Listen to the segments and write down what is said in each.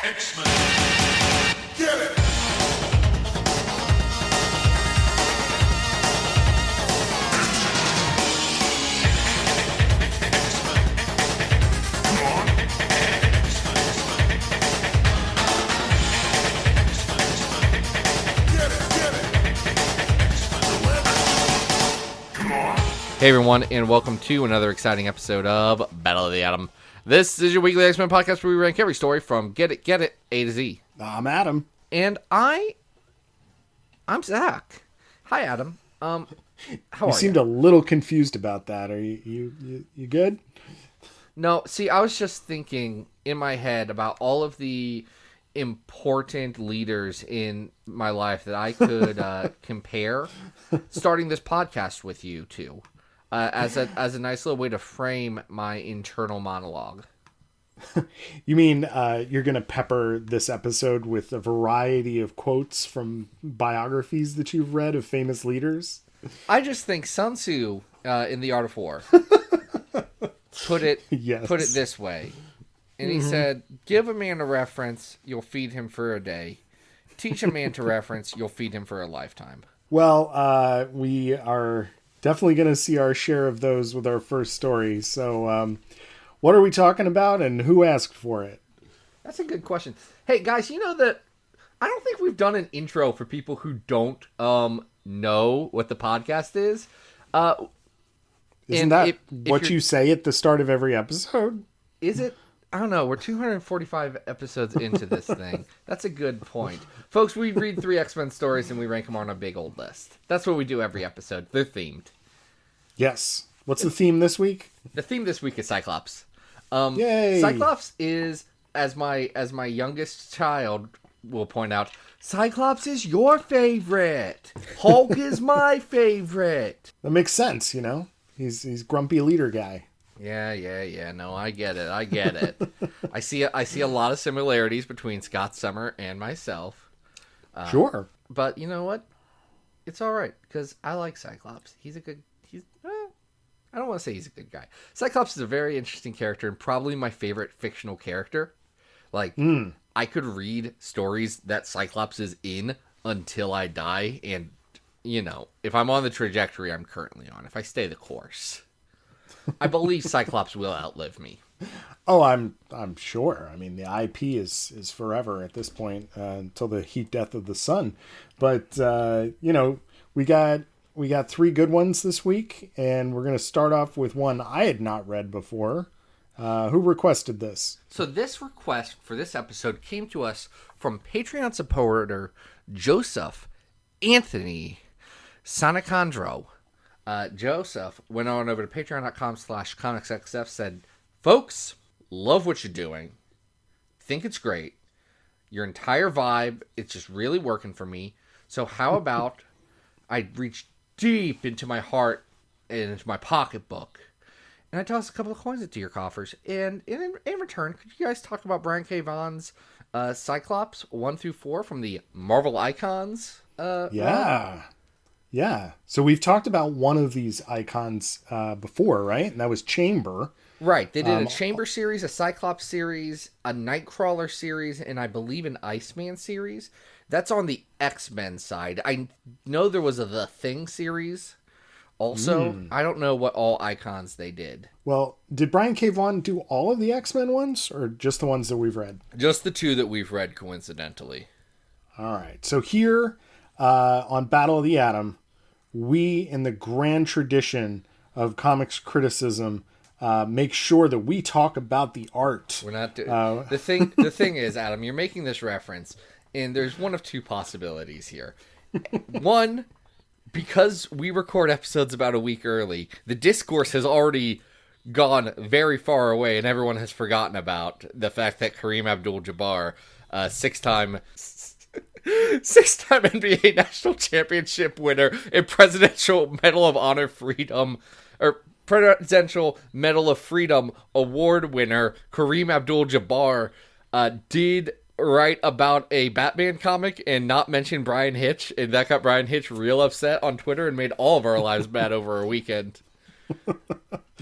X-Men. Get it! Hey everyone, and welcome to another exciting episode of Battle of the Atom. This is your weekly X-Men podcast where we rank every story from Get It, A to Z. I'm Adam. And I'm Zach. Hi, Adam. How are you? You seemed a little confused about that. Are you good? No, see, I was just thinking in my head about all of the important leaders in my life that I could compare starting this podcast with you to. As a nice little way to frame my internal monologue. You mean you're going to pepper this episode with a variety of quotes from biographies that you've read of famous leaders? I just think Sun Tzu in The Art of War put it this way. And he said, give a man a reference, you'll feed him for a day. Teach a man to reference, you'll feed him for a lifetime. Well, we are definitely going to see our share of those with our first story. So what are we talking about and who asked for it? That's a good question. Hey, guys, you know that I don't think we've done an intro for people who don't know what the podcast is. Isn't that what you say at the start of every episode? Is it? I don't know. We're 245 episodes into this thing. That's a good point. Folks, we read 3 X-Men stories and we rank them on a big old list. That's what we do every episode. They're themed. Yes. What's the theme this week? The theme this week is Cyclops. Yay! Cyclops is, as my youngest child will point out, Cyclops is your favorite. Hulk is my favorite. That makes sense, you know? He's grumpy leader guy. Yeah. No, I get it. I see a lot of similarities between Scott Summer and myself. Sure. But you know what? It's all right because I like Cyclops. I don't want to say he's a good guy. Cyclops is a very interesting character and probably my favorite fictional character. Like, I could read stories that Cyclops is in until I die, and you know, if I'm on the trajectory I'm currently on, if I stay the course, I believe Cyclops will outlive me. Oh, I'm sure. I mean, the IP is forever at this point until the heat death of the sun. But you know, we got 3 good ones this week, and we're going to start off with one I had not read before. Who requested this? So this request for this episode came to us from Patreon supporter Joseph Anthony Sanacandro. Joseph went on over to patreon.com/comicsxf, said, folks, love what you're doing. Think it's great. Your entire vibe, it's just really working for me. So how about I reach deep into my heart and into my pocketbook, and I toss a couple of coins into your coffers. And in return, could you guys talk about Brian K. Vaughan's Cyclops 1-4 from the Marvel Icons? Yeah. So we've talked about one of these icons before, right? And that was Chamber. Right. They did a Chamber series, a Cyclops series, a Nightcrawler series, and I believe an Iceman series. That's on the X-Men side. I know there was a The Thing series also. I don't know what all icons they did. Well, did Brian K. Vaughan do all of the X-Men ones, or just the ones that we've read? Just the 2 that we've read, coincidentally. All right. So here on Battle of the Atom, we, in the grand tradition of comics criticism, make sure that we talk about the art. We're not the thing is, Adam, you're making this reference, and there's one of 2 possibilities here. One, because we record episodes about a week early, the discourse has already gone very far away, and everyone has forgotten about the fact that Kareem Abdul-Jabbar, 6-time NBA National Championship winner and Presidential Medal of Honor Freedom, or Presidential Medal of Freedom Award winner Kareem Abdul-Jabbar did write about a Batman comic and not mention Brian Hitch, and that got Brian Hitch real upset on Twitter and made all of our lives bad over a weekend.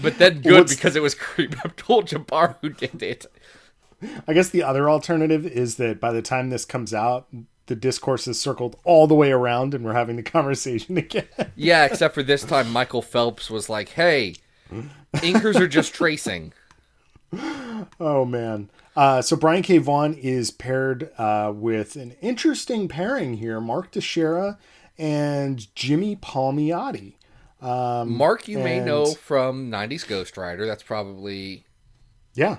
But then good because it was Kareem Abdul-Jabbar who did it. I guess the other alternative is that by the time this comes out, the discourse is circled all the way around and we're having the conversation again. Yeah, except for this time, Michael Phelps was like, hey, inkers are just tracing. Oh, man. So Brian K. Vaughan is paired with an interesting pairing here. Mark Teixeira and Jimmy Palmiotti. Mark, you may know from 90s Ghost Rider. That's probably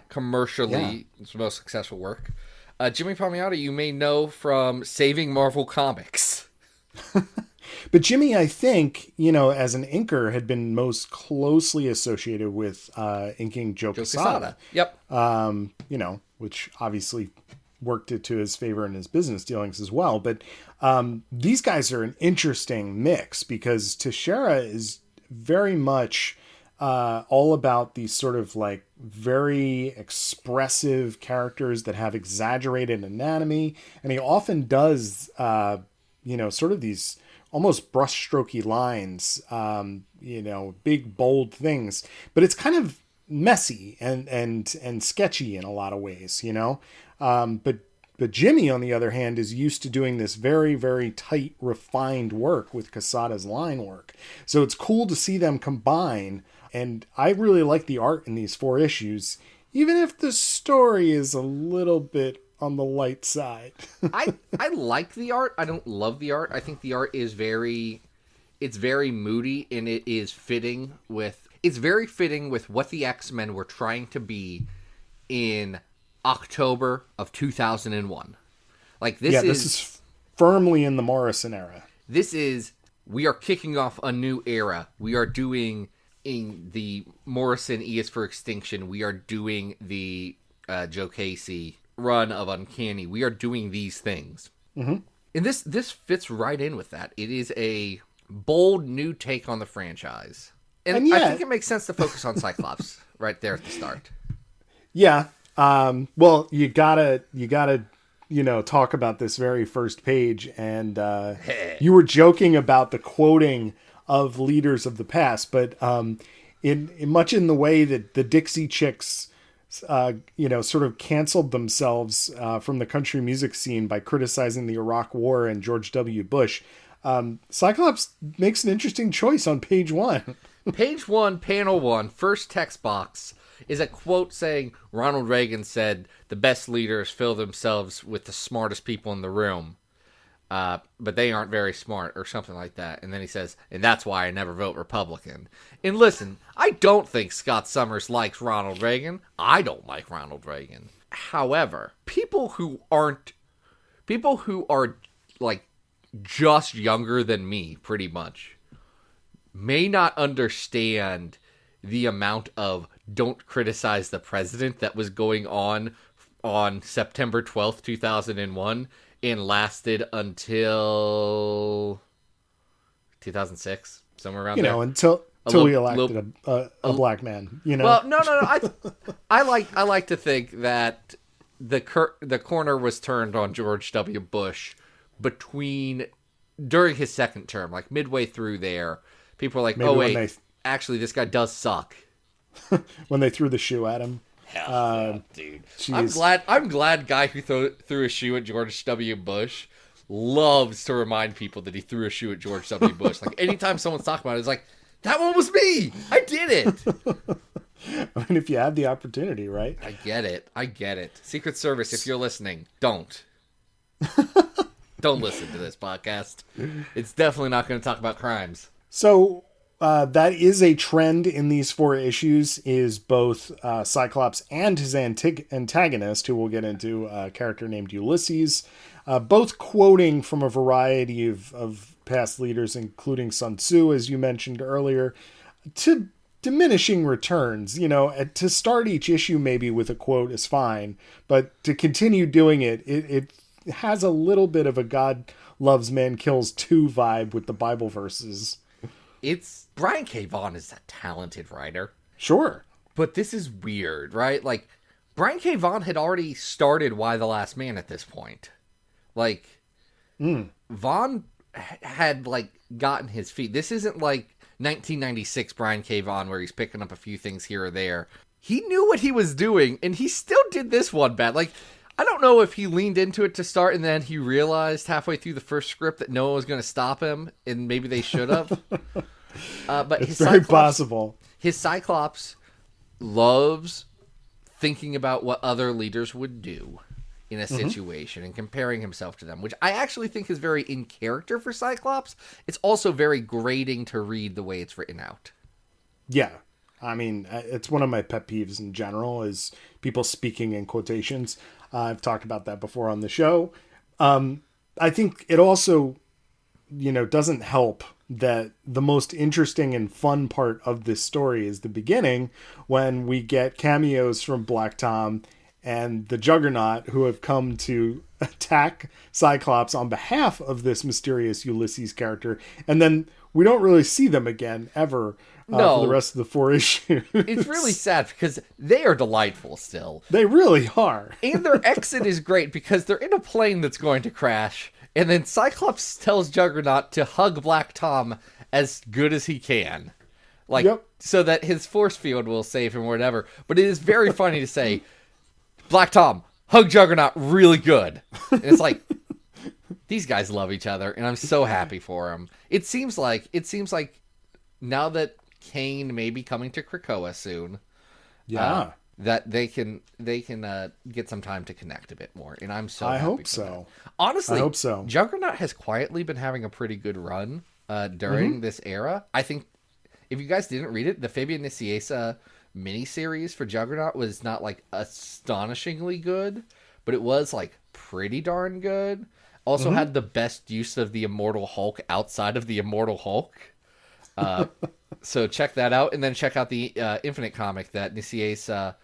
commercially his most successful work. Jimmy Palmiotti, you may know from Saving Marvel Comics. But Jimmy, I think, as an inker, had been most closely associated with inking Joe Quesada. Yep. Which obviously worked it to his favor in his business dealings as well. But these guys are an interesting mix because Teixeira is very much all about these sort of like very expressive characters that have exaggerated anatomy. And he often does, sort of these almost brushstrokey lines, big, bold things. But it's kind of messy and sketchy in a lot of ways, But Jimmy, on the other hand, is used to doing this very, very tight, refined work with Quesada's line work. So it's cool to see them combine. And I really like the art in these 4 issues, even if the story is a little bit on the light side. I like the art. I don't love the art. I think the art is very moody, and it is fitting with... It's very fitting with what the X-Men were trying to be in October of 2001. Like, this is firmly in the Morrison era. We are kicking off a new era. We are doing... In the Morrison E is for Extinction, we are doing the Joe Casey run of Uncanny. We are doing these things. Mm-hmm. And this fits right in with that. It is a bold new take on the franchise. And I think it makes sense to focus on Cyclops right there at the start. Yeah. Well, you gotta talk about this very first page. And you were joking about the quoting of leaders of the past, but in much in the way that the Dixie Chicks, sort of canceled themselves from the country music scene by criticizing the Iraq War and George W. Bush, Cyclops makes an interesting choice on page 1. Page 1, panel 1, first text box is a quote saying, Ronald Reagan said, the best leaders fill themselves with the smartest people in the room. But they aren't very smart, or something like that. And then he says, and that's why I never vote Republican. And listen, I don't think Scott Summers likes Ronald Reagan. I don't like Ronald Reagan. However, people who are like just younger than me, pretty much, may not understand the amount of don't criticize the president that was going on September 12th, 2001. And lasted until 2006, somewhere around there. Until we elected a black man. Well, no. I like to think that the corner was turned on George W. Bush during his second term, like midway through there. People were like, "Oh wait, actually, this guy does suck." When they threw the shoe at him. Hell, dude. I'm glad guy who threw a shoe at George W. Bush loves to remind people that he threw a shoe at George W. Bush. Like, anytime someone's talking about it, it's like, that one was me! I did it! I mean, if you had the opportunity, right? I get it. Secret Service, if you're listening, don't. Don't listen to this podcast. It's definitely not going to talk about crimes. So... that is a trend in these 4 issues, is both Cyclops and his antagonist, who we'll get into, a character named Ulysses, both quoting from a variety of past leaders, including Sun Tzu, as you mentioned earlier, to diminishing returns. To start each issue maybe with a quote is fine, but to continue doing it has a little bit of a God loves man kills 2 vibe with the Bible verses. Brian K. Vaughan is a talented writer. Sure. But this is weird, right? Like, Brian K. Vaughan had already started Y the Last Man at this point. Like, Vaughan had, like, gotten his feet. This isn't like 1996 Brian K. Vaughan where he's picking up a few things here or there. he knew what he was doing, and he still did this one bad. Like, I don't know if he leaned into it to start, and then he realized halfway through the first script that no one was going to stop him, and maybe they should have. But it's very possible. His Cyclops loves thinking about what other leaders would do in a situation and comparing himself to them, which I actually think is very in character for Cyclops. It's also very grating to read the way it's written out. Yeah. I mean, it's one of my pet peeves in general is people speaking in quotations. I've talked about that before on the show. I think it also, doesn't help that the most interesting and fun part of this story is the beginning when we get cameos from Black Tom and the Juggernaut, who have come to attack Cyclops on behalf of this mysterious Ulysses character. And then we don't really see them again ever for the rest of the 4 issues. It's really sad because they are delightful still. They really are. And their exit is great because they're in a plane that's going to crash. And then Cyclops tells Juggernaut to hug Black Tom as good as he can. So that his force field will save him or whatever. But it is very funny to say, Black Tom, hug Juggernaut really good. And it's like, these guys love each other, and I'm so happy for them. It seems like now that Kane may be coming to Krakoa soon, that they can get some time to connect a bit more, and I'm so happy. I hope so. Honestly, I hope so. Juggernaut has quietly been having a pretty good run during this era. I think if you guys didn't read it, the Fabian Nicieza miniseries for Juggernaut was not like astonishingly good, but it was like pretty darn good. Also had the best use of the Immortal Hulk outside of the Immortal Hulk. So check that out, and then check out the Infinite comic that Nicieza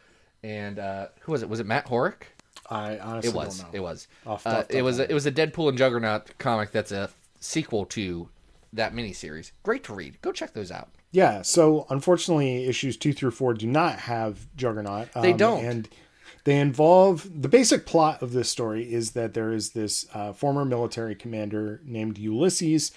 and who was it? Was it Matt Horick? I honestly don't know. It was. It was a Deadpool and Juggernaut comic that's a sequel to that miniseries. Great to read. Go check those out. Yeah, so unfortunately, issues 2 through 4 do not have Juggernaut. They don't. And they involve... The basic plot of this story is that there is this former military commander named Ulysses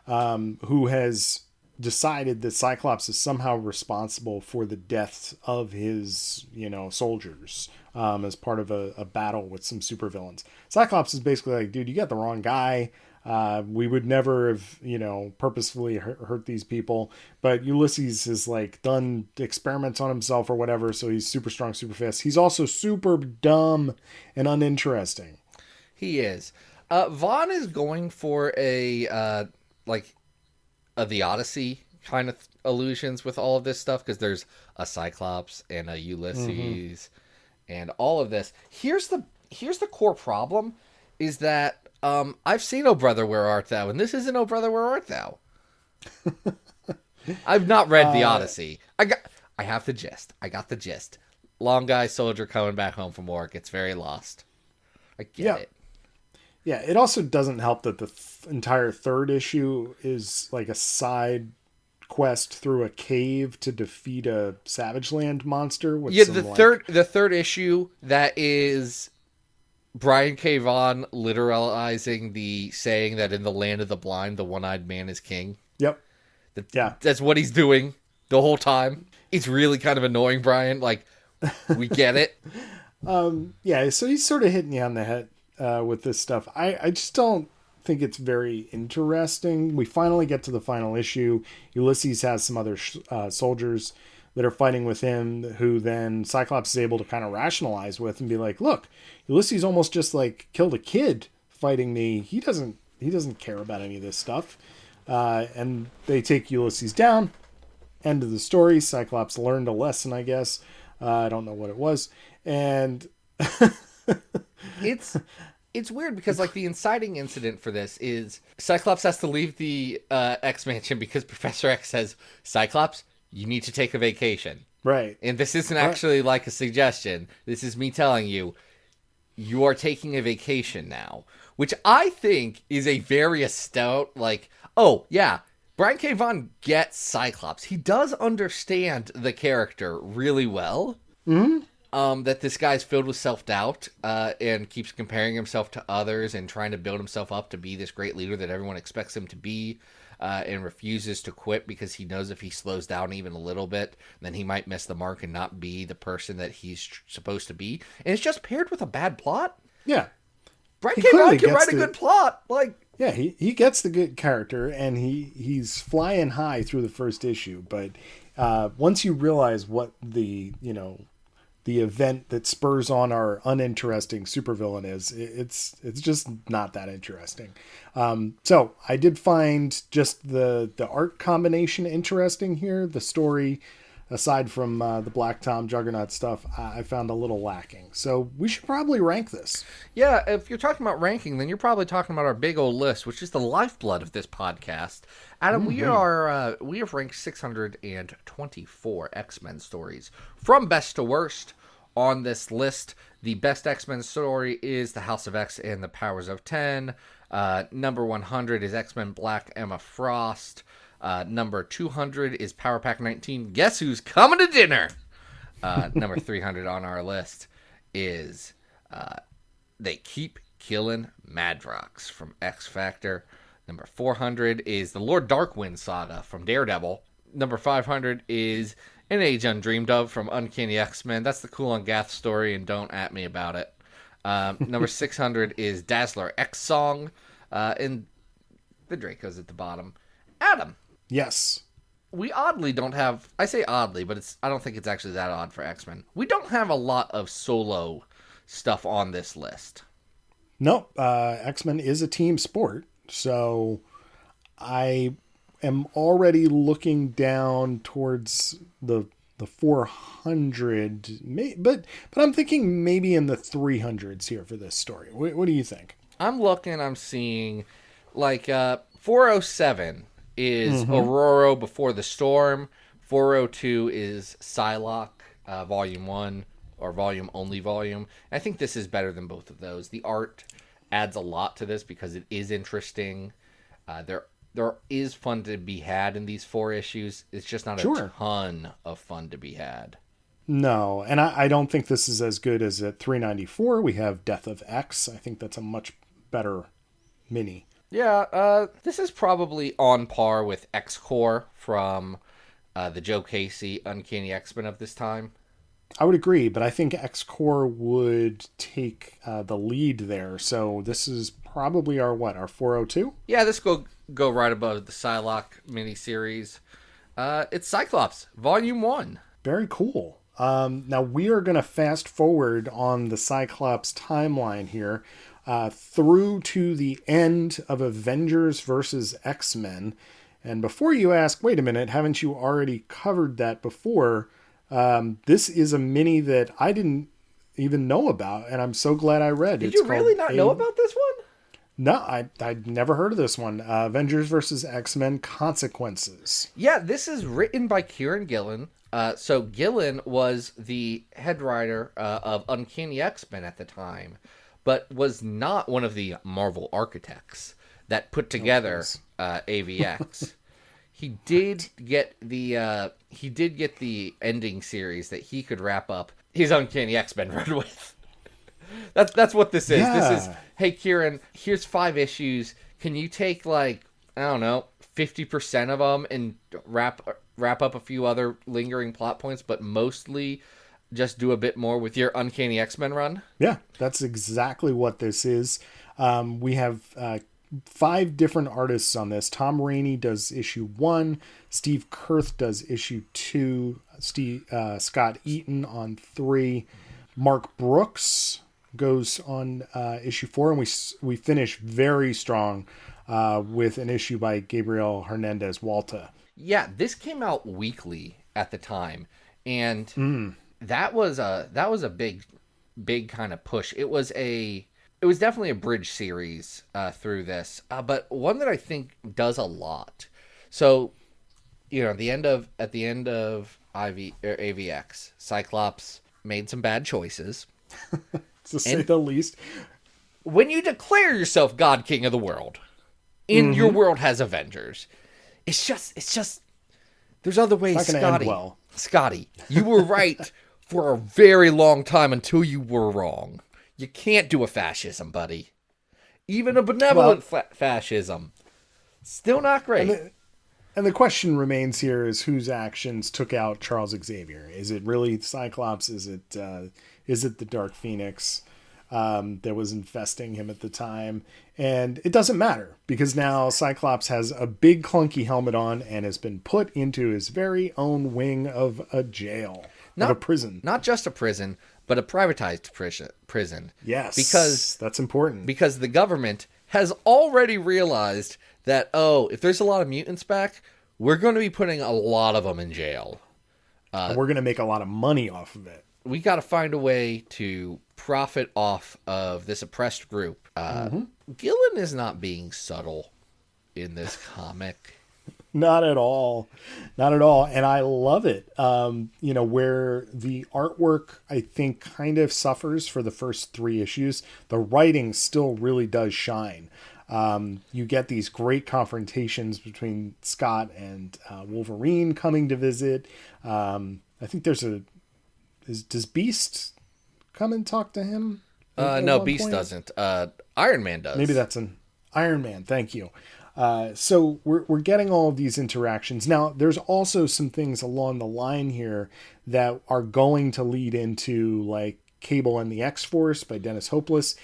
who has decided that Cyclops is somehow responsible for the deaths of his, soldiers as part of a battle with some supervillains. Cyclops is basically like, dude, you got the wrong guy. We would never have, purposefully hurt these people. But Ulysses has done experiments on himself or whatever. So he's super strong, super fast. He's also super dumb and uninteresting. He is. Vaughn is going for the Odyssey kind of allusions with all of this stuff. Because there's a Cyclops and a Ulysses and all of this. Here's the core problem is that I've seen Oh Brother, Where Art Thou? And this isn't Oh Brother, Where Art Thou? I've not read the Odyssey. I have the gist. I got the gist. Long guy soldier coming back home from war gets very lost. I get it. Yeah, it also doesn't help that the entire third issue is like a side quest through a cave to defeat a Savage Land monster. With the third issue that is Brian K. Vaughan literalizing the saying that in the land of the blind, the one-eyed man is king. Yep. That's what he's doing the whole time. It's really kind of annoying, Brian. We get it. So he's sort of hitting you on the head with this stuff. I just don't think it's very interesting. We finally get to the final issue. Ulysses has some other soldiers that are fighting with him, who then Cyclops is able to kind of rationalize with and be like, look, Ulysses almost just killed a kid fighting me. He doesn't care about any of this stuff. And they take Ulysses down. End of the story. Cyclops learned a lesson, I guess. I don't know what it was. And it's weird because the inciting incident for this is Cyclops has to leave the X Mansion because Professor X says, Cyclops, you need to take a vacation. Right. And this isn't actually a suggestion. This is me telling you, you are taking a vacation now. Which I think is a very stout, Brian K. Vaughan gets Cyclops. He does understand the character really well. Mm-hmm. That this guy's filled with self-doubt and keeps comparing himself to others and trying to build himself up to be this great leader that everyone expects him to be. and refuses to quit because he knows if he slows down even a little bit, then he might miss the mark and not be the person that he's supposed to be. And it's just paired with a bad plot. Yeah. Brett K. Brown can write a good plot. Yeah, he gets the good character, and he's flying high through the first issue. But once you realize what the event that spurs on our uninteresting supervillain is, it's just not that interesting. So I did find just the art combination interesting here. The story, aside from the Black Tom Juggernaut stuff, I found a little lacking. So we should probably rank this. Yeah, if you're talking about ranking, then you're probably talking about our big old list, which is the lifeblood of this podcast. Adam, we have ranked 624 X-Men stories from best to worst on this list. The best X-Men story is The House of X and the Powers of 10. Number 100 is X-Men Black Emma Frost. Number 200 is Power Pack 19. Guess who's coming to dinner? Number 300 on our list is They Keep Killing Madrox from X Factor. Number 400 is the Lord Darkwind saga from Daredevil. Number 500 is An Age Undreamed Of from Uncanny X-Men. That's the Cool and Gath story, and don't at me about it. Number 600 is Dazzler X Song, and the Draco's at the bottom. Adam. Yes. We oddly don't have, I say oddly, but I don't think it's actually that odd for X-Men. We don't have a lot of solo stuff on this list. No, X-Men is a team sport, so I am already looking down towards the 400, but I'm thinking maybe in the 300s here for this story. What do you think? I'm seeing like 407 is Aurora Before the Storm. 402 is Psylocke, Volume 1, or Volume Only Volume. I think this is better than both of those. The art adds a lot to this because it is interesting. There is fun to be had in these 4 issues. It's just not a ton of fun to be had. No, and I don't think this is as good as at 394. We have Death of X. I think that's a much better mini. Yeah, this is probably on par with X-Corps from the Joe Casey Uncanny X-Men of this time. I would agree, but I think X-Corps would take the lead there. So this is probably our 402? Yeah, this go right above the Psylocke miniseries. It's Cyclops, Volume 1. Very cool. Now we are going to fast forward on the Cyclops timeline here through to the end of Avengers versus X-Men. And before you ask, wait a minute, haven't you already covered that before? This is a mini that I didn't even know about, and I'm so glad I read. Did you really not know about this one? No, I'd never heard of this one. Avengers versus X-Men Consequences. Yeah, this is written by Kieran Gillen. So Gillen was the head writer of Uncanny X-Men at the time, but was not one of the Marvel architects that put together AVX. He did get the ending series that he could wrap up his Uncanny X-Men run with. That's what this is. Yeah. This is, hey Kieran, here's 5 issues. Can you take 50% of them and wrap up a few other lingering plot points, but mostly just do a bit more with your Uncanny X-Men run? Yeah, that's exactly what this is. We have 5 different artists on this. Tom Rainey does issue 1. Steve Kurth does issue 2. Scott Eaton on 3. Mark Brooks goes on issue 4, and we finish very strong with an issue by Gabriel Hernandez Walta. Yeah, this came out weekly at the time, and that was a big kind of push. It was definitely a bridge series through this, but one that I think does a lot. So, at the end of AVX, Cyclops made some bad choices, to say the least. When you declare yourself God King of the world, and your world has Avengers, it's just there's other ways. Not gonna end well. Scotty, you were right for a very long time until you were wrong. You can't do a fascism, buddy. Even a benevolent fascism. Still not great. And the question remains here is whose actions took out Charles Xavier? Is it really Cyclops? Is it the Dark Phoenix that was infesting him at the time? And it doesn't matter because now Cyclops has a big clunky helmet on and has been put into his very own wing of a jail, of a prison. Not just a prison, but a privatized prison. Yes, because that's important. Because the government has already realized that, if there's a lot of mutants back, we're going to be putting a lot of them in jail. And we're going to make a lot of money off of it. We got to find a way to profit off of this oppressed group. Gillen is not being subtle in this comic. Not at all. Not at all. And I love it. Where the artwork, I think, kind of suffers for the first 3 issues, the writing still really does shine. You get these great confrontations between Scott and Wolverine coming to visit. I think does Beast come and talk to him? No, Beast doesn't. Iron Man does. Maybe that's an Iron Man. Thank you. So we're getting all of these interactions. Now, there's also some things along the line here that are going to lead into like Cable and the X-Force by Dennis Hopeless.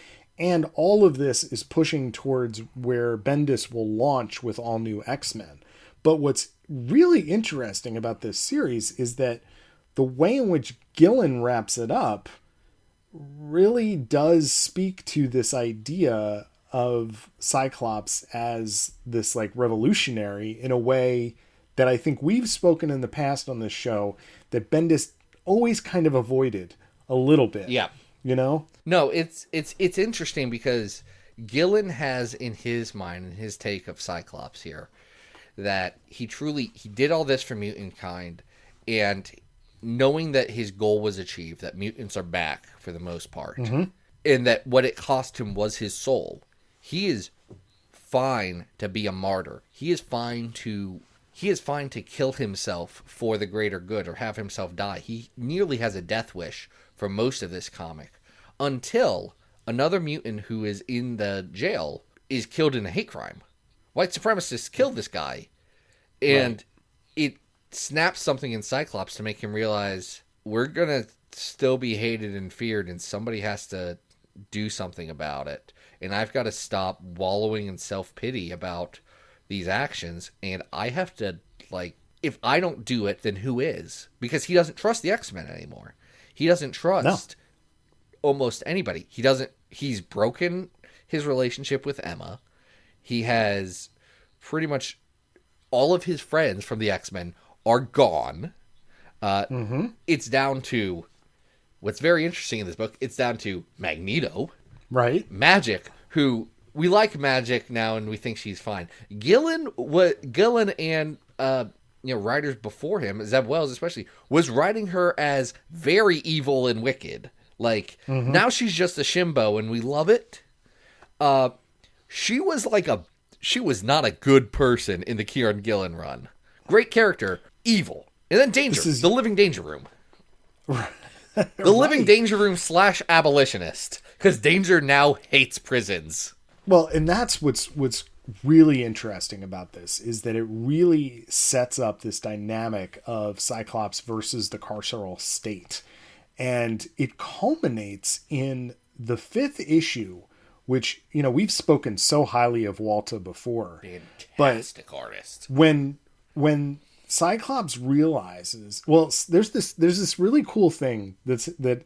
And all of this is pushing towards where Bendis will launch with all new X-Men. But what's really interesting about this series is that the way in which Gillen wraps it up really does speak to this idea of Cyclops as this like revolutionary in a way that I think we've spoken in the past on this show that Bendis always kind of avoided a little bit. Yeah. You know? No, it's interesting because Gillen has in his mind, in his take of Cyclops here, that he did all this for mutant kind, and knowing that his goal was achieved, that mutants are back for the most part, and that what it cost him was his soul, he is fine to be a martyr. He is fine to kill himself for the greater good or have himself die. He nearly has a death wish for most of this comic until another mutant who is in the jail is killed in a hate crime. White supremacists killed this guy. And it snaps something in Cyclops to make him realize we're going to still be hated and feared and somebody has to do something about it. And I've got to stop wallowing in self-pity about these actions. And I have to, if I don't do it, then who is? Because he doesn't trust the X-Men anymore. He doesn't trust almost anybody. He's broken his relationship with Emma. He has pretty much all of his friends from the X-Men are gone. It's down to, what's very interesting in this book, it's down to Magneto. Right. Magic, who, we like Magic now and we think she's fine. Gillen and writers before him, Zeb Wells especially, was writing her as very evil and wicked. Now she's just a shimbo and we love it. She was not a good person in the Kieran Gillen run. Great character, evil. And then Danger, the Living Danger Room. The Living Danger Room / abolitionist. Because Danger now hates prisons. Well, and that's what's really interesting about this, is that it really sets up this dynamic of Cyclops versus the carceral state. And it culminates in the 5th issue, which, we've spoken so highly of Walta before. Fantastic artist. When Cyclops realizes, there's this really cool thing that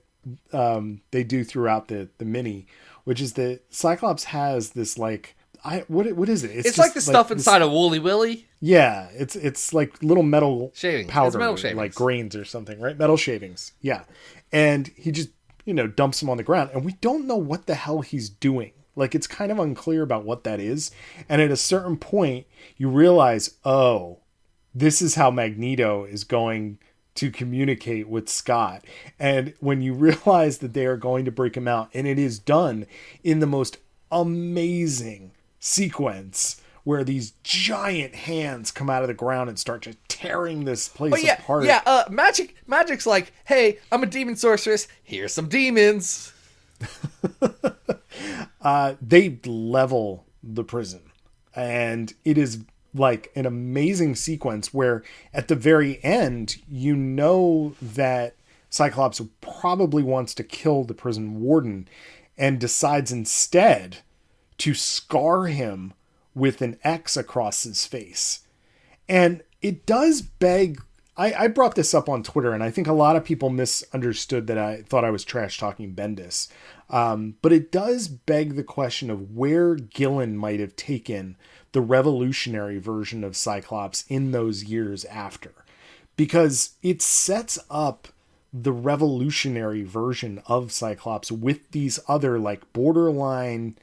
they do throughout the mini, which is that Cyclops has this what is it? It's like the stuff inside a Woolly Willy. Yeah, it's like little metal shavings. powder, metal shavings. Like grains or something, right? Metal shavings. Yeah, and he just dumps them on the ground, and we don't know what the hell he's doing. It's kind of unclear about what that is. And at a certain point, you realize, oh, this is how Magneto is going to communicate with Scott. And when you realize that they are going to break him out, and it is done in the most amazing sequence where these giant hands come out of the ground and start just tearing this place apart. Yeah, Magic's like, hey, I'm a demon sorceress. Here's some demons. They level the prison, and it is like an amazing sequence where at the very end, you know that Cyclops probably wants to kill the prison warden and decides instead to scar him with an X across his face. And it does beg... I brought this up on Twitter, and I think a lot of people misunderstood that I thought I was trash talking Bendis. But it does beg the question of where Gillen might have taken the revolutionary version of Cyclops in those years after. Because it sets up the revolutionary version of Cyclops with these other like borderline,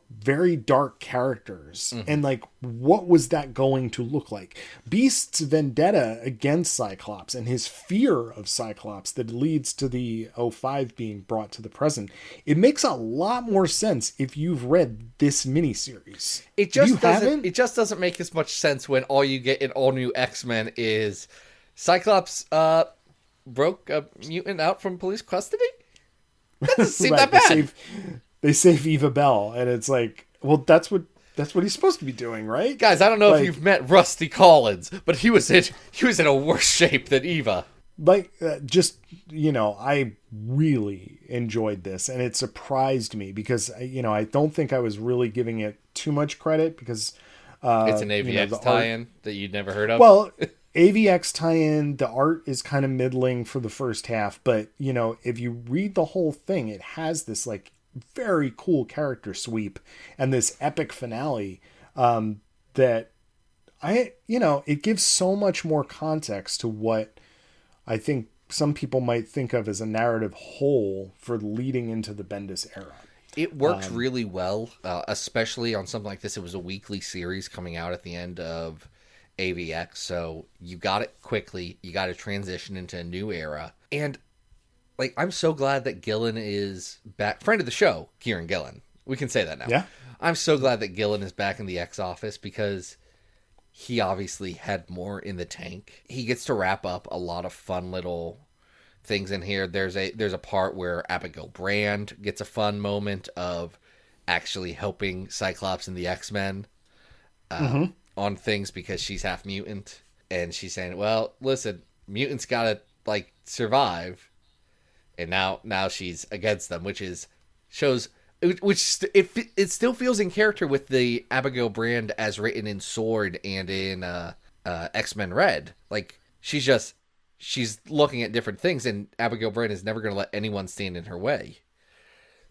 very dark characters. And like, what was that going to look like? Beast's vendetta against Cyclops and his fear of Cyclops that leads to the '05 being brought to the present. It makes a lot more sense if you've read this miniseries. It just doesn't make as much sense when all you get in all new X-Men is Cyclops broke a mutant out from police custody. That doesn't seem that bad. They save Eva Bell, and it's like, well, that's what he's supposed to be doing, right? Guys, I don't know if you've met Rusty Collins, but he was in a worse shape than Eva. Like, I really enjoyed this, and it surprised me because, I don't think I was really giving it too much credit because... it's an AVX tie-in that you'd never heard of? Well, AVX tie-in, the art is kind of middling for the first half, but, if you read the whole thing, it has this, like, very cool character sweep and this epic finale that it gives so much more context to what I think some people might think of as a narrative whole for leading into the Bendis era. It worked really well, especially on something like this. It was a weekly series coming out at the end of AVX, so you got it quickly. You got to transition into a new era. And like, I'm so glad that Gillen is back. Friend of the show, Kieran Gillen. We can say that now. Yeah. I'm so glad that Gillen is back in the X office because he obviously had more in the tank. He gets to wrap up a lot of fun little things in here. There's a part where Abigail Brand gets a fun moment of actually helping Cyclops and the X-Men on things because she's half mutant. And she's saying, well, listen, mutants gotta, like, survive. And now she's against them, which still feels in character with the Abigail Brand as written in Sword and in X-Men Red. Like, she's looking at different things, and Abigail Brand is never going to let anyone stand in her way.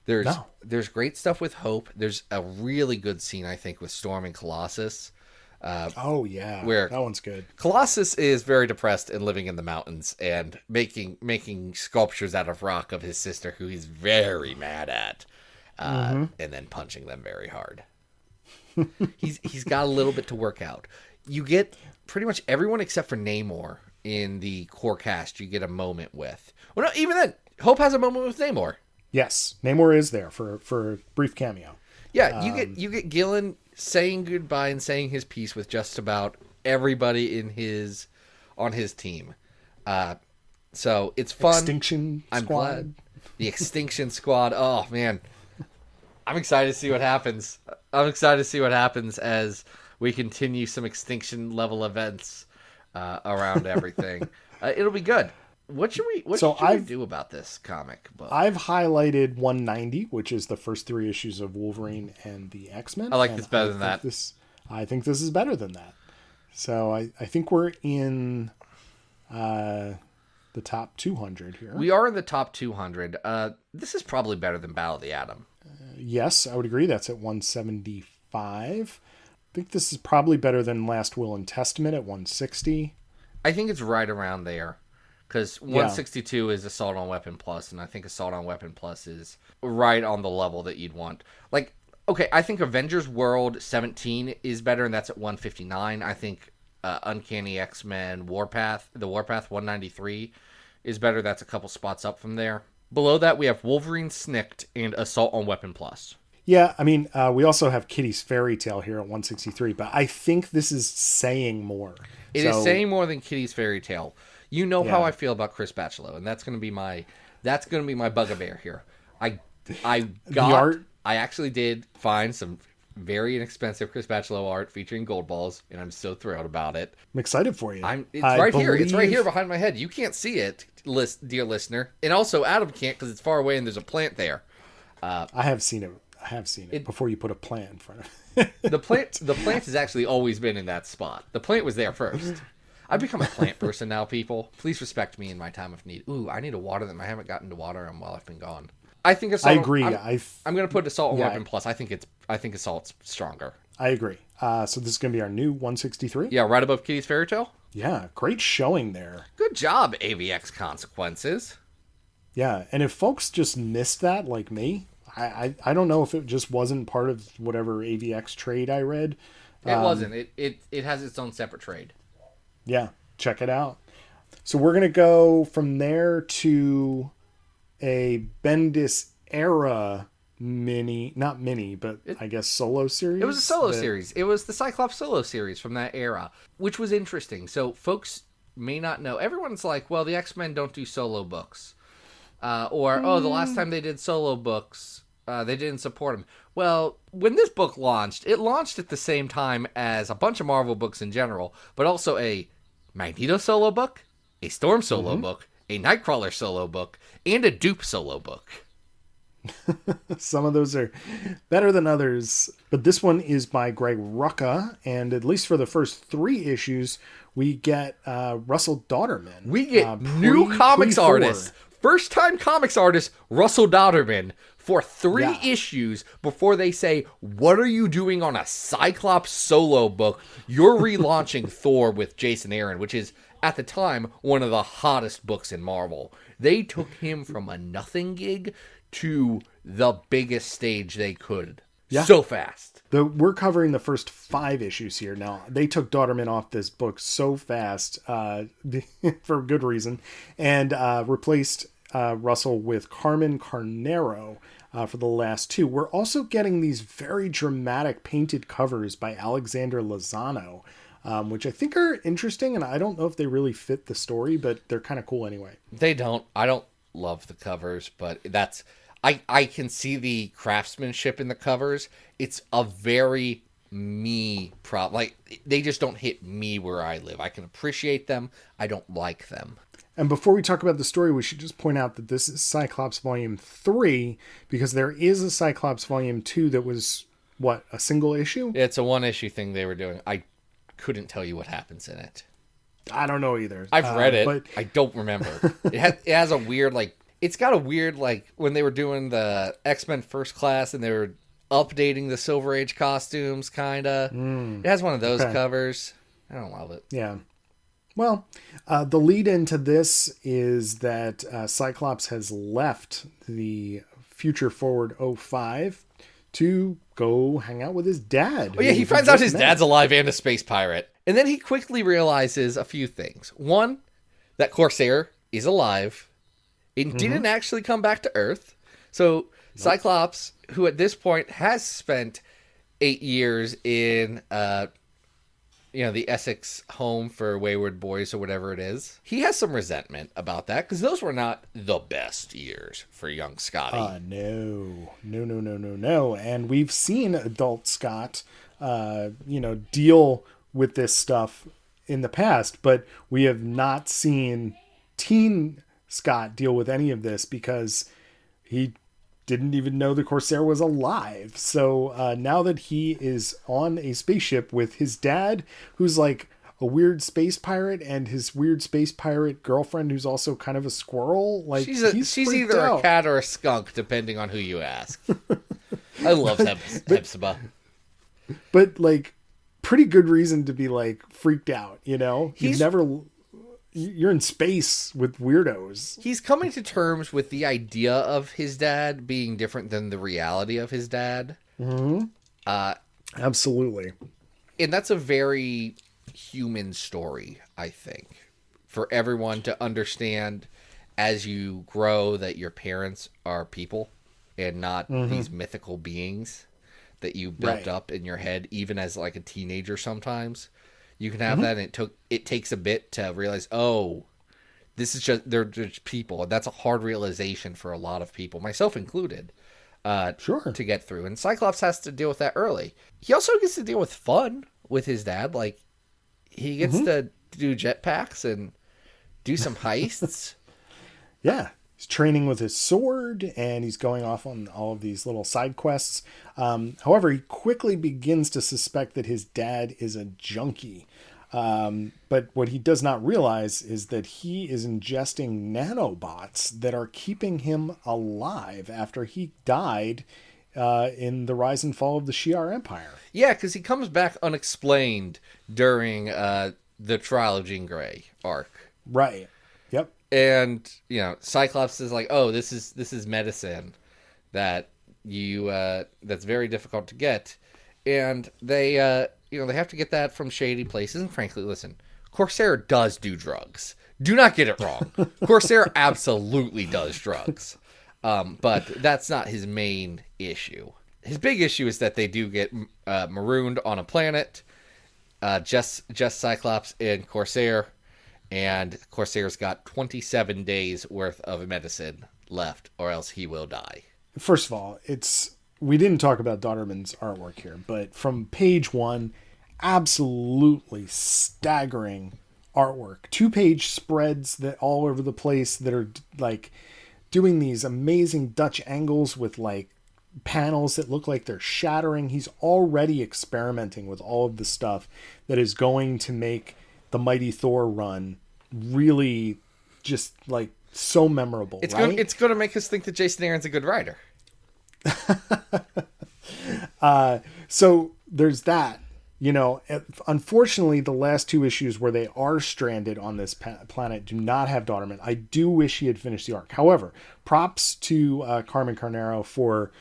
There's great stuff with Hope. There's a really good scene, I think, with Storm and Colossus. Where that one's good. Colossus is very depressed and living in the mountains and making sculptures out of rock of his sister, who he's very mad at, and then punching them very hard. He's got a little bit to work out. You get pretty much everyone except for Namor in the core cast. You get a moment with. Well, no, even then, Hope has a moment with Namor. Yes, Namor is there for a brief cameo. Yeah, you get Gillen saying goodbye and saying his piece with just about everybody on his team. So it's fun. Extinction Squad. I'm glad. The Extinction Squad. Oh man, I'm excited to see what happens. I'm excited to see what happens as we continue some extinction level events around everything. It'll be good. What should we do about this comic book? I've highlighted 190, which is the first 3 issues of Wolverine and the X-Men. I like this better than that. I think this is better than that. So I think we're in the top 200 here. We are in the top 200. This is probably better than Battle of the Atom. Yes, I would agree. That's at 175. I think this is probably better than Last Will and Testament at 160. I think it's right around there. Because 162 is Assault on Weapon Plus, and I think Assault on Weapon Plus is right on the level that you'd want. Like, okay, I think Avengers World 17 is better, and that's at 159. I think Uncanny X-Men Warpath 193 is better. That's a couple spots up from there. Below that, we have Wolverine Snicked and Assault on Weapon Plus. Yeah, I mean, we also have Kitty's Fairy Tale here at 163, but I think this is saying more. It is saying more than Kitty's Fairy Tale. You know how I feel about Chris Bachalo, and that's going to be my bugbear here. I actually did find some very inexpensive Chris Bachalo art featuring gold balls, and I'm so thrilled about it. I'm excited for you. It's right here. It's right here behind my head. You can't see it, dear listener. And also, Adam can't because it's far away and there's a plant there. I have seen it before you put a plant in front of it. The plant has actually always been in that spot. The plant was there first. I've become a plant person now, people. Please respect me in my time of need. Ooh, I need to water them. I haven't gotten to water them while I've been gone. I think assault. I agree. I'm going to put assault and weapon plus. I think assault's stronger. I agree. So this is going to be our new 163. Yeah, right above Kitty's Fairy Tale. Yeah, great showing there. Good job, AVX Consequences. Yeah, and if folks just missed that, like me, I don't know if it just wasn't part of whatever AVX trade I read. It wasn't. It has its own separate trade. Yeah, check it out. So we're going to go from there to a Bendis era not mini, but I guess solo series. It was a solo series. It was the Cyclops solo series from that era, which was interesting. So folks may not know. Everyone's like, well, the X-Men don't do solo books. The last time they did solo books, they didn't support them. Well, when this book launched, it launched at the same time as a bunch of Marvel books in general, but also a Magneto solo book, a Storm solo book, a Nightcrawler solo book, and a Dupe solo book. Some of those are better than others, but this one is by Greg Rucka, and at least for the first 3 issues, we get Russell Dauterman. We get new comics artist, first-time comics artist Russell Dauterman for 3 issues before they say, what are you doing on a Cyclops solo book? You're relaunching Thor with Jason Aaron, which is, at the time, one of the hottest books in Marvel. They took him from a nothing gig to the biggest stage they could. Yeah. So fast. We're covering the first 5 issues here. Now, they took Dauterman off this book so fast for good reason, and replaced Russell with Carmen Carnero for the last 2. We're also getting these very dramatic painted covers by Alexander Lozano, which I think are interesting, and I don't know if they really fit the story, but they're kind of cool anyway. They don't. I don't love the covers, but that's... I can see the craftsmanship in the covers. It's a very me problem. Like, they just don't hit me where I live. I can appreciate them. I don't like them. And before we talk about the story, we should just point out that this is Cyclops Volume 3, because there is a Cyclops Volume 2 that was, a single issue? It's a 1-issue thing they were doing. I couldn't tell you what happens in it. I don't know either. I've read it. But I don't remember. It has a weird, it's got a weird, when they were doing the X-Men First Class and they were updating the Silver Age costumes, kind of. It has one of those covers. I don't love it. Yeah. Well, the lead into this is that Cyclops has left the Future Forward 05 to go hang out with his dad. Oh, yeah, he finds out his dad's alive and a space pirate. And then he quickly realizes a few things. One, that Corsair is alive. It didn't actually come back to Earth. So Cyclops, who at this point has spent 8 years in the Essex home for wayward boys or whatever it is, he has some resentment about that because those were not the best years for young Scotty. No. And we've seen adult Scott, deal with this stuff in the past, but we have not seen teen Scott deal with any of this because he didn't even know the Corsair was alive. So now that he is on a spaceship with his dad, who's like a weird space pirate, and his weird space pirate girlfriend, who's also kind of a squirrel, she's either a cat or a skunk, depending on who you ask. I love Hepzibah. But pretty good reason to be freaked out. You're in space with weirdos. He's coming to terms with the idea of his dad being different than the reality of his dad. Absolutely. And that's a very human story, I think. For everyone to understand as you grow that your parents are people and not these mythical beings that you built up in your head, even as a teenager sometimes. You can have that, and it takes a bit to realize, this is they're just people. And that's a hard realization for a lot of people, myself included. Sure. to get through. And Cyclops has to deal with that early. He also gets to deal with fun with his dad. Like, he gets to do jetpacks and do some heists. Yeah. He's training with his sword, and he's going off on all of these little side quests. However, he quickly begins to suspect that his dad is a junkie. But what he does not realize is that he is ingesting nanobots that are keeping him alive after he died in the rise and fall of the Shi'ar Empire. Yeah, because he comes back unexplained during the Trial of Jean Grey arc. Right. Yep. And, you know, Cyclops is like, oh, this is medicine that that's very difficult to get. And they have to get that from shady places. And frankly, listen, Corsair does do drugs. Do not get it wrong. Corsair absolutely does drugs. But that's not his main issue. His big issue is that they do get marooned on a planet, just Cyclops and Corsair. And Corsair's got 27 days worth of medicine left, or else he will die. First of all, we didn't talk about Dodderman's artwork here, but from page 1, absolutely staggering artwork. 2-page spreads that all over the place that are like doing these amazing Dutch angles with like panels that look like they're shattering. He's already experimenting with all of the stuff that is going to make the Mighty Thor run really just like so memorable. It's right? It's going to make us think that Jason Aaron's a good writer. So there's that. You know, unfortunately, the last 2 issues where they are stranded on this planet do not have Dodderman. I do wish he had finished the arc. However, props to Carmen Carnero for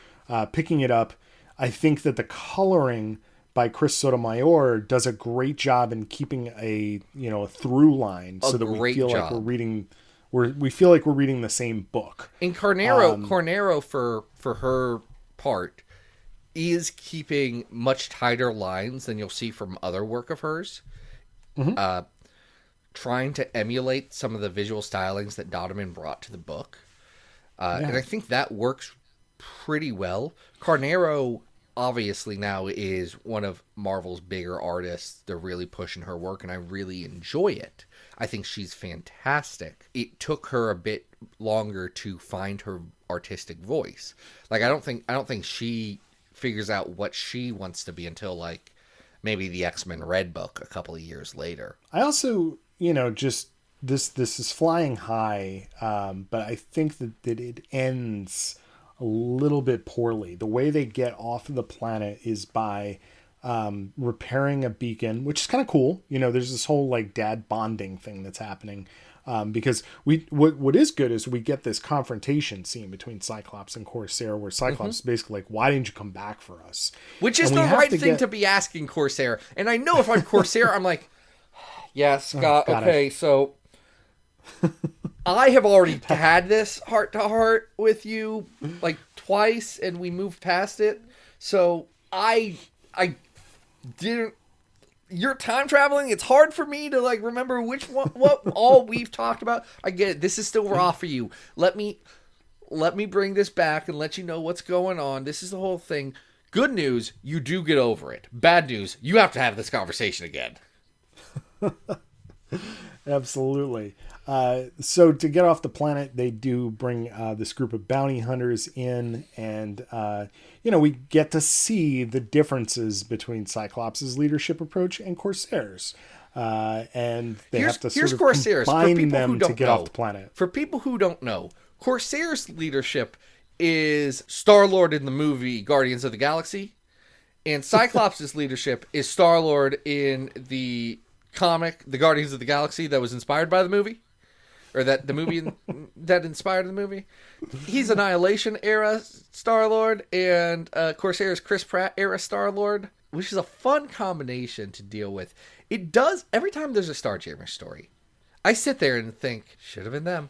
picking it up. I think that the coloring by Chris Sotomayor does a great job in keeping a through line so that we feel like we're reading. We feel like we're reading the same book. And Carnero for her part is keeping much tighter lines than you'll see from other work of hers. Mm-hmm. Trying to emulate some of the visual stylings that Dodderman brought to the book. And I think that works pretty well. Carnero obviously now is one of Marvel's bigger artists. They're really pushing her work, and I really enjoy it. I think she's fantastic. It took her a bit longer to find her artistic voice. Like, I don't think she figures out what she wants to be until like maybe the X-Men Red book a couple of years later. I also, just this is flying high, but I think that it ends a little bit poorly. The way they get off of the planet is by repairing a beacon, which is kind of cool. There's this whole like dad bonding thing that's happening. Because what is good is we get this confrontation scene between Cyclops and Corsair, where Cyclops is basically like, "Why didn't you come back for us?" Which is the right thing to be asking Corsair. And I know if I'm Corsair, I'm like, "Yeah, Scott. Okay, so I have already had this heart to heart with you like twice, and we moved past it. So I didn't." You're time traveling. It's hard for me to like remember which one, what all we've talked about. I get it. This is still raw for you. Let me bring this back and let you know what's going on. This is the whole thing. Good news, you do get over it. Bad news, you have to have this conversation again. Absolutely. So to get off the planet, they do bring this group of bounty hunters in, and we get to see the differences between Cyclops' leadership approach and Corsair's, and they have to sort of combine them to get off the planet. For people who don't know, Corsair's leadership is Star-Lord in the movie Guardians of the Galaxy, and Cyclops' leadership is Star-Lord in the comic The Guardians of the Galaxy that was inspired by the movie. Or that the movie that inspired the movie. He's Annihilation era Star-Lord, and Corsair's Chris Pratt era Star-Lord, which is a fun combination to deal with. It does, every time there's a Starjammer story, I sit there and think, should have been them.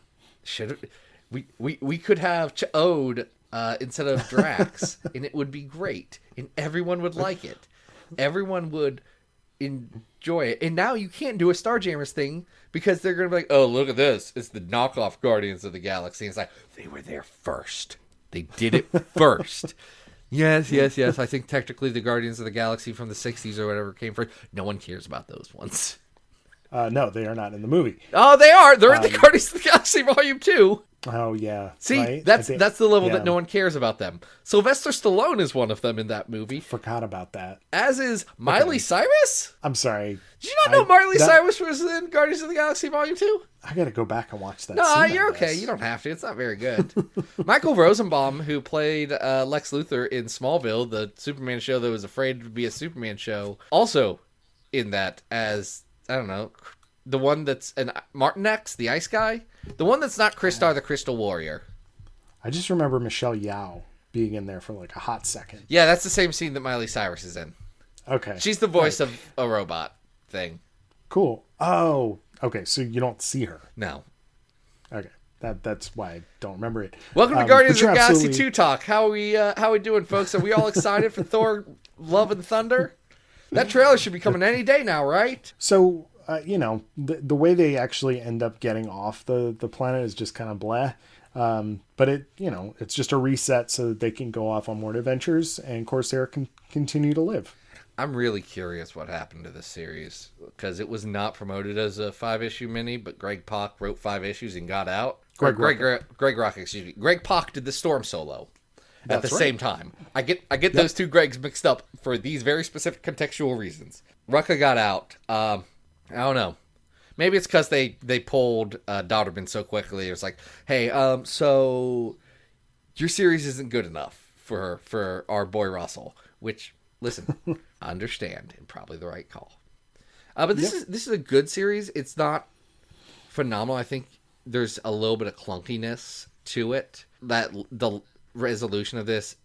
We could have Ch'od instead of Drax, and it would be great, and everyone would like it. Everyone would enjoy it. And now you can't do a Starjammers thing because they're going to be like, oh, look at this. It's the knockoff Guardians of the Galaxy. And it's like, they were there first. They did it first. Yes. I think technically the Guardians of the Galaxy from the 60s or whatever came first. No one cares about those ones. No, they are not in the movie. Oh, they are. They're in the Guardians of the Galaxy Volume 2. Oh, yeah. See, right? that's the level that no one cares about them. Sylvester Stallone is one of them in that movie. Forgot about that. As is Miley Cyrus. I'm sorry. Did you not know Miley Cyrus was in Guardians of the Galaxy Volume 2? I got to go back and watch that. No, you're okay. You don't have to. It's not very good. Michael Rosenbaum, who played Lex Luthor in Smallville, the Superman show that was afraid to be a Superman show, also in that as, I don't know, the one that's an Martin X, the ice guy. The one that's not Crystar, the Crystal Warrior. I just remember Michelle Yeoh being in there for like a hot second. Yeah, that's the same scene that Miley Cyrus is in. Okay. She's the voice of a robot thing. Cool. Oh, okay. So you don't see her. No. Okay. That's why I don't remember it. Welcome to Guardians of the Galaxy absolutely... 2 Talk. How we doing, folks? Are we all excited for Thor Love and Thunder? That trailer should be coming any day now, right? So, the way they actually end up getting off the planet is just kind of blah. But it's just a reset so that they can go off on more adventures and Corsair can continue to live. I'm really curious what happened to this series because it was not promoted as a 5-issue mini, but Greg Pak wrote 5 issues and got out. Greg Rock, excuse me. Greg Pak did the Storm solo at the same time. I get those two Gregs mixed up for these very specific contextual reasons. Rucka got out. I don't know. Maybe it's because they pulled Dodderman so quickly. It was like, hey, so your series isn't good enough for our boy Russell. Which, listen, I understand and probably the right call. But this is a good series. It's not phenomenal. I think there's a little bit of clunkiness to it. That the resolution of this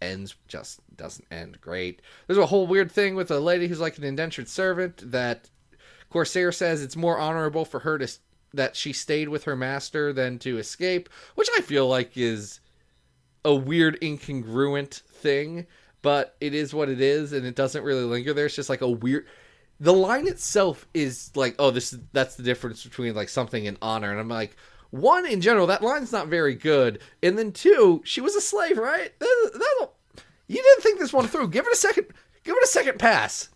doesn't end great. There's a whole weird thing with a lady who's like an indentured servant that Corsair says it's more honorable for her that she stayed with her master than to escape, which I feel like is a weird, incongruent thing, but it is what it is, and it doesn't really linger there. It's just like a weird... The line itself is like, oh, that's the difference between like something and honor, and I'm like, one, in general, that line's not very good, and then two, she was a slave, right? You didn't think this one through. Give it a second pass.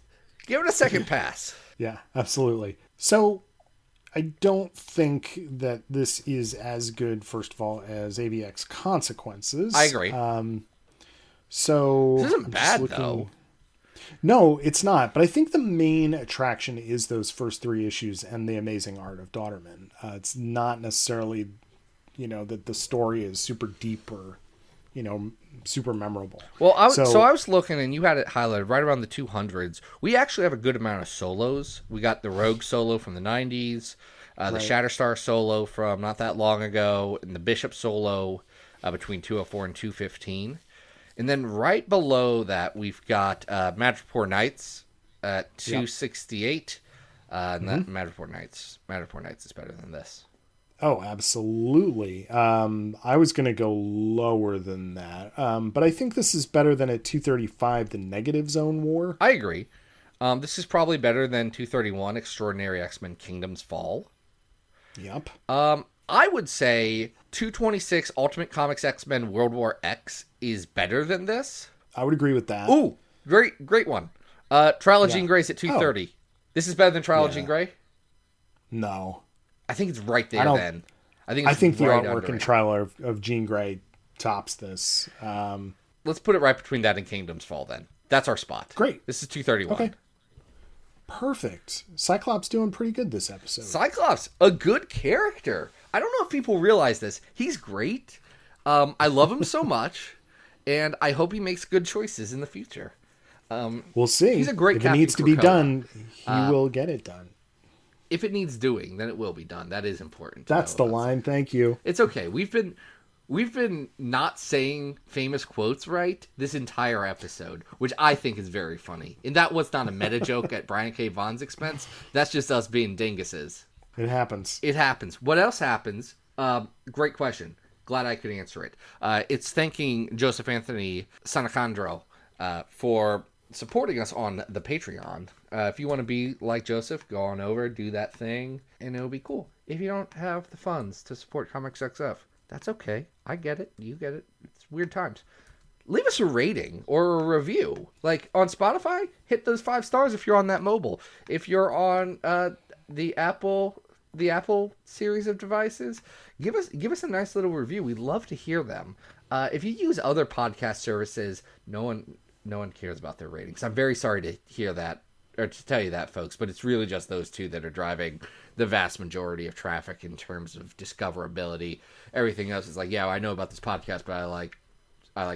Give it a second pass. Yeah, absolutely. So I don't think that this is as good, first of all, as AVX Consequences. I agree. So this isn't bad, though. No, it's not. But I think the main attraction is those first 3 issues and the amazing art of Dodderman. It's not necessarily, that the story is super deep or, super memorable. Well, I was looking, and you had it highlighted right around the 200s. We actually have a good amount of solos. We got the Rogue solo from the 90s, the Shatterstar solo from not that long ago, and the Bishop solo between 204 and 215. And then right below that, we've got Madripoor Knights at 268. And that Madripoor Knights is better than this. Oh, absolutely. I was going to go lower than that. But I think this is better than at 235, the Negative Zone War. I agree. This is probably better than 231, Extraordinary X-Men Kingdom's Fall. Yep. I would say 226, Ultimate Comics X-Men World War X is better than this. I would agree with that. Ooh, great one. Trial of Jean Grey's at 230. This is better than Trial of Jean Grey? No. I think it's right there then. I think the artwork and Trial of Jean Grey tops this. Let's put it right between that and Kingdom's Fall then. That's our spot. Great. This is 231. Okay. Perfect. Cyclops doing pretty good this episode. Cyclops, a good character. I don't know if people realize this. He's great. I love him so much, and I hope he makes good choices in the future. We'll see. He's a great If it needs to be done, he will get it done. If it needs doing, then it will be done. That is important. That's the line. Thank you. It's okay. We've been not saying famous quotes right this entire episode, which I think is very funny. And that was not a meta joke at Brian K. Vaughn's expense. That's just us being dinguses. It happens. It happens. What else happens? Great question. Glad I could answer it. It's thanking Joseph Anthony Sanacandro for supporting us on the Patreon. If you want to be like Joseph, go on over, do that thing, and it'll be cool. If you don't have the funds to support Comics XF, That's okay. I get it. You get it. It's weird times. Leave us a rating or a review. Like on Spotify, hit those 5 stars if you're on that mobile. If you're on the Apple series of devices, give us a nice little review. We'd love to hear them. If you use other podcast services, no one cares about their ratings. I'm very sorry to hear that, or to tell you that, folks, but it's really just those two that are driving the vast majority of traffic in terms of discoverability. Everything else is like, yeah, I know about this podcast, but I like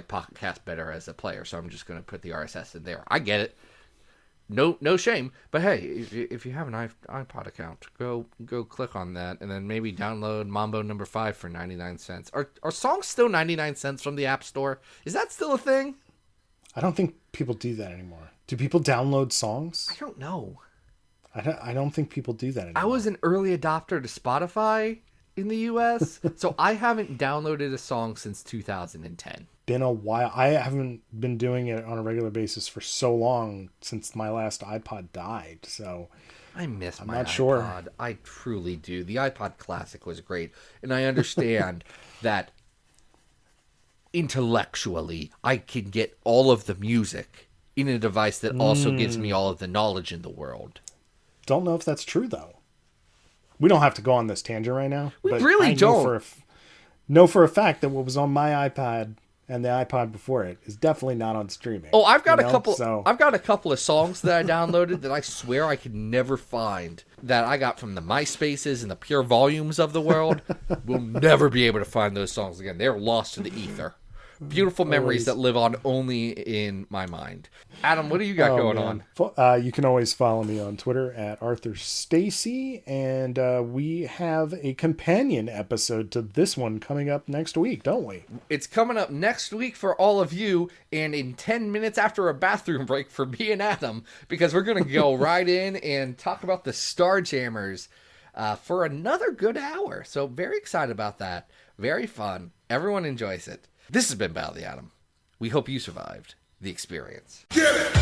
podcast better as a player, so I'm just going to put the RSS in there. I get it. No shame. But hey, if you have an iPod account, go click on that, and then maybe download Mambo No. 5 for 99 cents. Are songs still 99 cents from the App Store? Is that still a thing? I don't think people do that anymore. Do people download songs? I don't know. I don't think people do that anymore. I was an early adopter to Spotify in the US, so I haven't downloaded a song since 2010. Been a while. I haven't been doing it on a regular basis for so long since my last iPod died. So I miss I'm my not iPod. sure. I truly do. The iPod Classic was great, and I understand that intellectually I can get all of the music in a device that also gives me all of the knowledge in the world. Don't know if that's true though. We don't have to go on this tangent right now. We but really I don't. Know for a fact that what was on my iPod and the iPod before it is definitely not on streaming. Oh, I've got a couple. So... I've got a couple of songs that I downloaded that I swear I could never find. That I got from the MySpaces and the Pure Volumes of the world. We'll never be able to find those songs again. They're lost to the ether. Beautiful memories that live on only in my mind. Adam, what do you got going on? You can always follow me on Twitter at Arthur Stacy, and we have a companion episode to this one coming up next week, don't we? It's coming up next week for all of you, and in 10 minutes after a bathroom break for me and Adam, because we're going to go right in and talk about the Starjammers for another good hour. So very excited about that. Very fun. Everyone enjoys it. This has been Battle of the Atom. We hope you survived the experience. Get it!